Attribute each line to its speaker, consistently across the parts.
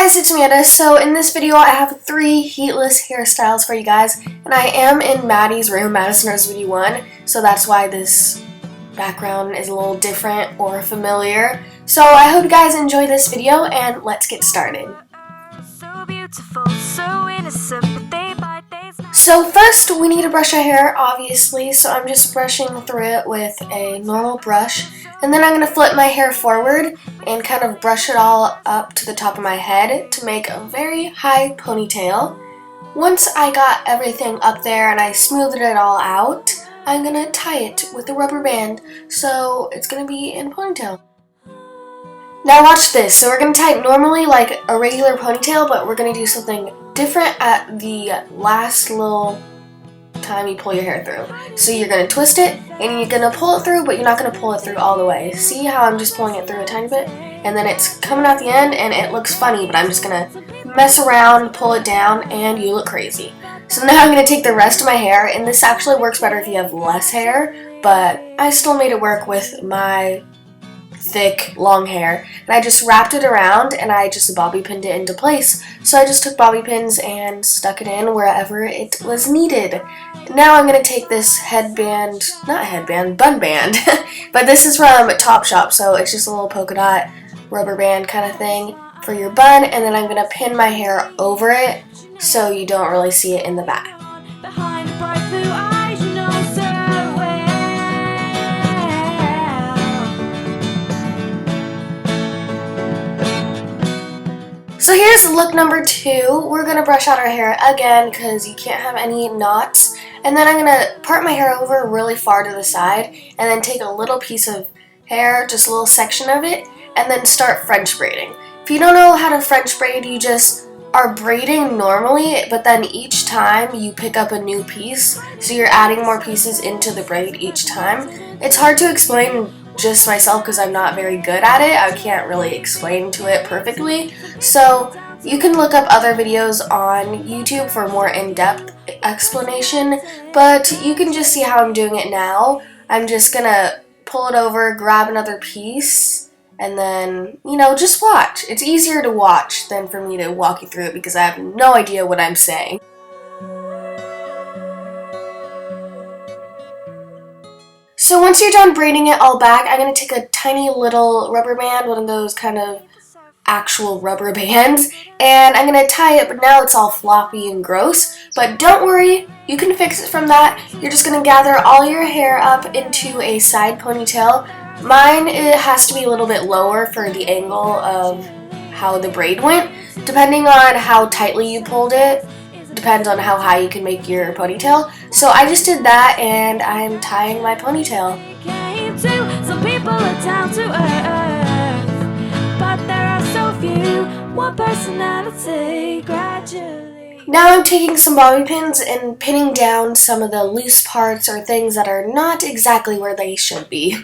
Speaker 1: guys, it's Amanda. So in this video I have 3 heatless hairstyles for you guys, and I am in Maddie's room. Madison knows video 1, so that's why this background is a little different or familiar. So I hope you guys enjoy this video, and let's get started. So first we need to brush our hair, obviously, so I'm just brushing through it with a normal brush. And then I'm going to flip my hair forward and kind of brush it all up to the top of my head to make a very high ponytail. Once I got everything up there and I smoothed it all out, I'm going to tie it with a rubber band so it's going to be in a ponytail. Now watch this. So we're going to tie it normally like a regular ponytail, but we're going to do something different at the last little time you pull your hair through. So you're going to twist it and you're going to pull it through, but you're not going to pull it through all the way. See how I'm just pulling it through a tiny bit, and then it's coming out the end and it looks funny, but I'm just going to mess around, pull it down, and you look crazy. So now I'm going to take the rest of my hair, and this actually works better if you have less hair, but I still made it work with my thick long hair, and I just wrapped it around and I just bobby pinned it into place. So I just took bobby pins and stuck it in wherever it was needed. Now I'm going to take this headband, not headband, bun band, but this is from Topshop, so it's just a little polka dot rubber band kind of thing for your bun, and then I'm going to pin my hair over it so you don't really see it in the back. So here's look number 2. We're going to brush out our hair again because you can't have any knots. And then I'm going to part my hair over really far to the side and then take a little piece of hair, just a little section of it, and then start French braiding. If you don't know how to French braid, you just are braiding normally, but then each time you pick up a new piece, so you're adding more pieces into the braid each time. It's hard to explain just myself because I'm not very good at it. I can't really explain to it perfectly. So you can look up other videos on YouTube for more in-depth explanation, but you can just see how I'm doing it now. I'm just gonna pull it over, grab another piece, and then, just watch. It's easier to watch than for me to walk you through it because I have no idea what I'm saying. So once you're done braiding it all back, I'm going to take a tiny little rubber band, one of those kind of actual rubber bands, and I'm going to tie it, but now it's all floppy and gross. But don't worry, you can fix it from that. You're just going to gather all your hair up into a side ponytail. Mine, it has to be a little bit lower for the angle of how the braid went. Depending on how tightly you pulled it, depends on how high you can make your ponytail. So I just did that and I'm tying my ponytail. Some people are down to earth, but there are so few, one personality gradually. Now I'm taking some bobby pins and pinning down some of the loose parts or things that are not exactly where they should be.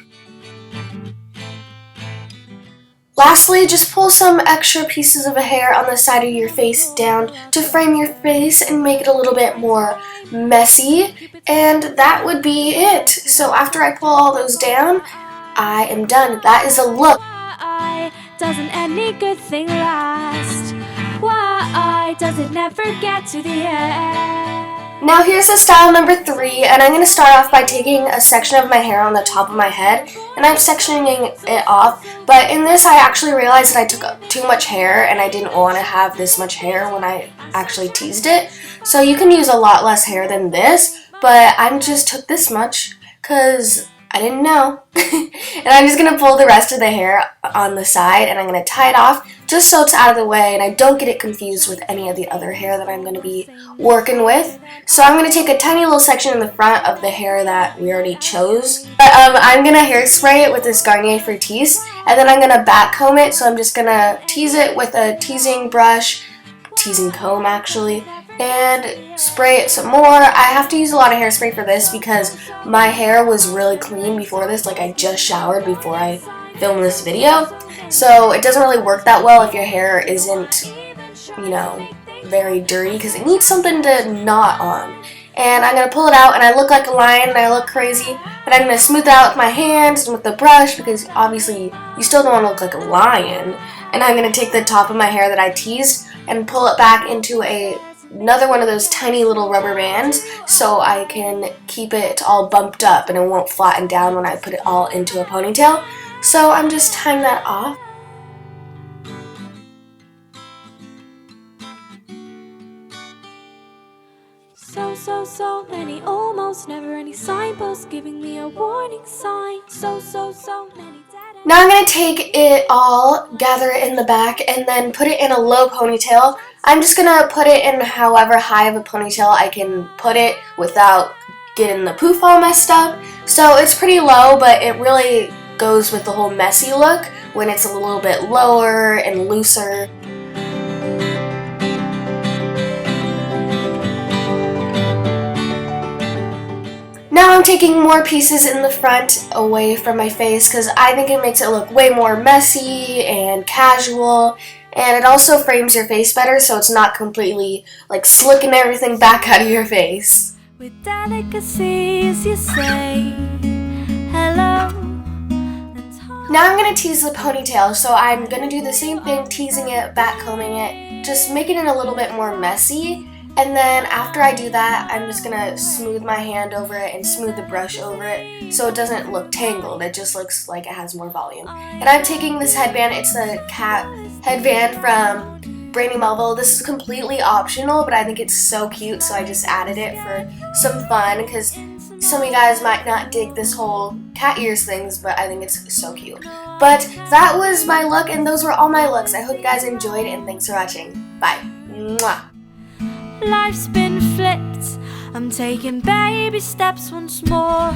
Speaker 1: Lastly, just pull some extra pieces of hair on the side of your face down to frame your face and make it a little bit more messy, and that would be it. So after I pull all those down, I am done. That is a look. Why doesn't any good thing last? Why does it never get to the end? Now here's the style number 3, and I'm going to start off by taking a section of my hair on the top of my head, and I'm sectioning it off, but in this I actually realized that I took too much hair and I didn't want to have this much hair when I actually teased it. So you can use a lot less hair than this, but I just took this much because I didn't know. And I'm just going to pull the rest of the hair on the side and I'm going to tie it off just so it's out of the way and I don't get it confused with any of the other hair that I'm going to be working with. So I'm going to take a tiny little section in the front of the hair that we already chose. But I'm going to hairspray it with this Garnier Fructis, and then I'm going to back comb it. So I'm just going to tease it with a teasing brush, teasing comb actually, and spray it some more. I have to use a lot of hairspray for this because my hair was really clean before this, like I just showered before I filmed this video. So it doesn't really work that well if your hair isn't, very dirty because it needs something to knot on. And I'm going to pull it out and I look like a lion and I look crazy, but I'm going to smooth it out with my hands and with the brush because obviously you still don't want to look like a lion. And I'm going to take the top of my hair that I teased and pull it back into another one of those tiny little rubber bands so I can keep it all bumped up and it won't flatten down when I put it all into a ponytail. So I'm just tying that off.
Speaker 2: So many almost, never any signposts giving me a warning sign. So many dead ends.
Speaker 1: Now I'm going to take it all, gather it in the back, and then put it in a low ponytail. I'm just going to put it in however high of a ponytail I can put it without getting the poof all messed up. So it's pretty low, but it really goes with the whole messy look when it's a little bit lower and looser. Now I'm taking more pieces in the front away from my face because I think it makes it look way more messy and casual, and it also frames your face better so it's not completely like slicking everything back out of your face.
Speaker 2: With delicacy, as you say, hello.
Speaker 1: Now I'm going to tease the ponytail, so I'm going to do the same thing, teasing it, back combing it, just making it a little bit more messy. And then after I do that, I'm just going to smooth my hand over it and smooth the brush over it so it doesn't look tangled. It just looks like it has more volume. And I'm taking this headband. It's the cat headband from Braided. This is completely optional, but I think it's so cute, so I just added it for some fun because some of you guys might not dig this whole cat ears things, but I think it's so cute. But that was my look, and those were all my looks. I hope you guys enjoyed, and thanks for watching. Bye. Mwah.
Speaker 2: Life's been flipped, I'm taking baby steps once more.